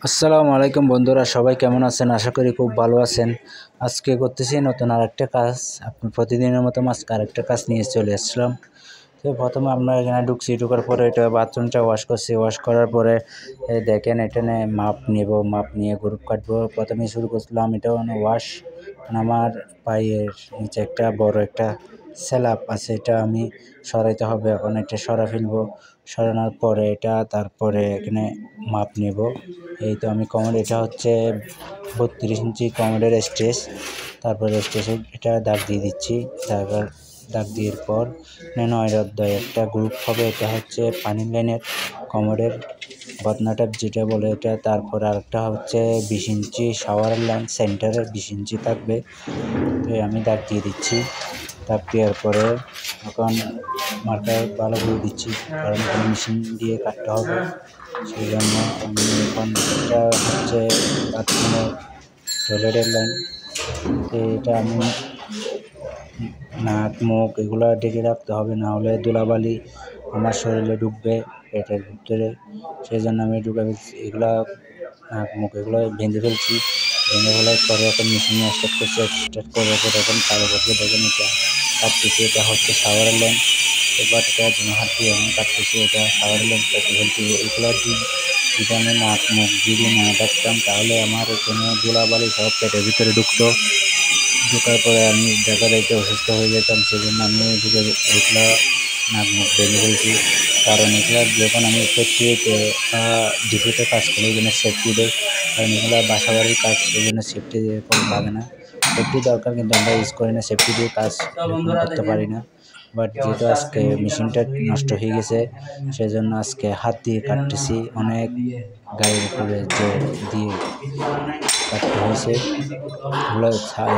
আসসালামু আলাইকুম বন্ধুরা, সবাই কেমন আছেন? আশা করি খুব ভালো আছেন। আজকে করতেছি নতুন আরেকটা কাজ। আপনি প্রতিদিনের মতো আজকে আরেকটা কাজ নিয়ে চলে আসলাম। তো প্রথমে আমরা এখানে ঢোকার পরে এটা বাথরুমটা ওয়াশ করছি। ওয়াশ করার পরে দেখেন এখানে মাপ নেব, মাপ নিয়ে গ্রুপ কাটবো। প্রথমে শুরু করছিলাম এটা ওয়াশ। আমার পায়ের নিচে একটা বড় একটা স্ল্যাব আছে, এটা আমি সরাইতে হবে। এখন এটা সরা ফেলবো। সরানোর পরে তারপরে এখানে মাপ নেব। এই তো আমি এটা হচ্ছে 32 ইঞ্চি কমোডের স্টেজ। তারপরে স্টেজে এটা দাগ দিয়ে দিচ্ছি। তারপর দাগ দেওয়ার পর 9 অধ্যায় একটা গ্রুপ হবে। এটা হচ্ছে পানি লাইনের কমোডের বদনাটা যেটা বলে এটা। তারপর আরেকটা হচ্ছে 20 ইঞ্চি শাওয়ারের লাইন, সেন্টারের 20 ইঞ্চি থাকবে। তো আমি দাগ দিয়ে দিচ্ছি। দাগ দেওয়ার পরে এখন মার্কার ভালো করে দিচ্ছি, কারণ এখানে মেশিন দিয়ে কাটতে হবে। সেই জন্য আমি এখন এটা হচ্ছে বাথরুমের টয়লেটের লাইন। এটা আমি নাক মুখ এগুলো ঢেকে রাখতে হবে, না হলে ধুলাবালি আমার শরীরে ঢুকবে পেটের ভিতরে। সেই জন্য আমি ঢুকে ফেলছি এগুলা, নাক মুখ এগুলো বেঁধে ফেলছি। বেঁধে ফেলার পরে এখন মেশিন স্টার্ট করছে। স্টার্ট করার পরে এখন কালো করতে দেখেন এটা কাটতেছি। এটা হচ্ছে শাওয়ারের লাইন। এবার এটা হাত দিয়ে আমি কাটতেছি। এটা শাওয়ারের লাইন কেটে ফেলছি। এগুলো যদি আমি নাক মুখ যদি না ডাকতাম তাহলে আমার এখানে ধুলাবালি সব পেটের ভিতরে ঢোকার পরে আমি দেখা যাইতে অসুস্থ হয়ে যেতাম। সেজন্য আমি এগুলো নাক মুখ বেঁধে ফেলছি। কারণ এগুলো যখন আমি করছি ডিপুতে কাজ করি এই জন্য সেফটি দেয়। কারণ এগুলো বাসা বাড়ির কাজ, এই জন্য সেফটি এরকম লাগে না। সেফটি দরকার, কিন্তু আমরা ইউজ করি না। সেফটি দিয়ে কাজ করতে পারি না। বাট যেহেতু আজকে মেশিনটা নষ্ট হয়ে গেছে, সেজন্য আজকে হাত দিয়ে কাটতেছি। অনেক গায়ের উপরে দিয়ে কাটতে হয়েছে।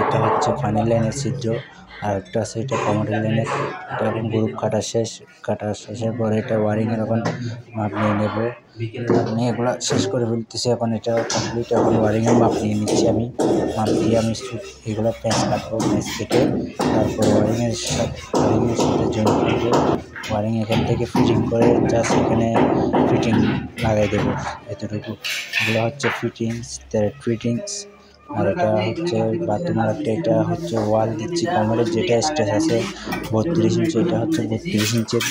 এটা হচ্ছে পানি লাইনের ছিদ্র, আর একটা আছে এটা কমোডের লাইনের। এটা এখন গ্রুপ কাটা শেষের পরে এটা ওয়ারিংয়ের এখন মাপ নিয়ে নেব। নিয়ে এগুলো শেষ করে ফেলতেছি। এখন এটা কমপ্লিট। এখন ওয়ারিংয়ের মাপ নিয়ে নিচ্ছি আমি। মাপ দিয়ে আমি এগুলো প্যাঁচ কাটবো। প্যাঁচ কেটে তারপর ওয়ারিংয়ের সাথে জয়েন করবো। ওয়ারিং এখান থেকে ফিটিং করে জাস্ট এখানে ফিটিং লাগাই দেবো এতটুকু। এগুলো হচ্ছে ফিটিংস। আর এটা হচ্ছে বাথরুমের একটা, এটা হচ্ছে ওয়াল দিচ্ছি কমরের যেটা স্টেজ আছে 32 ইঞ্চি। এটা হচ্ছে 32 ইঞ্চির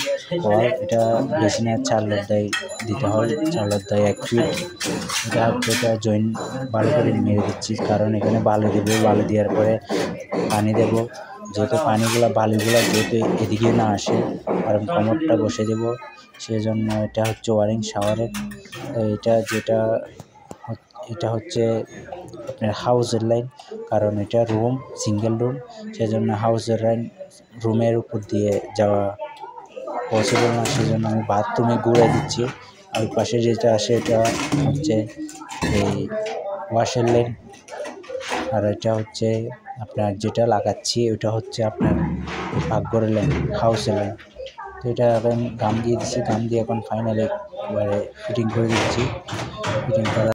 ওয়াল। এটা বেশি না, 4 লদ্দায় দিতে হয়। 4 লদ্দায় 1 ফিট। এটা হচ্ছে এটা জয়েন্ট ভালো করে মেরে দিচ্ছি, কারণ এখানে বালু দেবো। বালু দেওয়ার পরে পানি দেবো। যেহেতু বালিগুলো যেহেতু এদিকে না আসে, কারণ কমরটা বসে দেবো। সেই জন্য এটা হচ্ছে ওয়ারিং শাওয়ারের। এটা হচ্ছে আপনার হাউসের লাইন, কারণ এটা রুম, সিঙ্গেল রুম। সেই জন্য হাউসের লাইন রুমের উপর দিয়ে যাওয়া পসিবল না। সেই জন্য আমি বাথরুমে ঘুরে দিচ্ছি। আর পাশে যেটা আসে এটা হচ্ছে এই ওয়াশের লাইন। আর এটা হচ্ছে আপনার যেটা লাগাচ্ছি ওটা হচ্ছে আপনার পাকঘরের লাইন, হাউসের লাইন। তো এটা এখন গাম দিয়ে দিচ্ছি। গাম দিয়ে এখন ফাইনালি ফিটিং করে দিচ্ছি। ফিটিং করা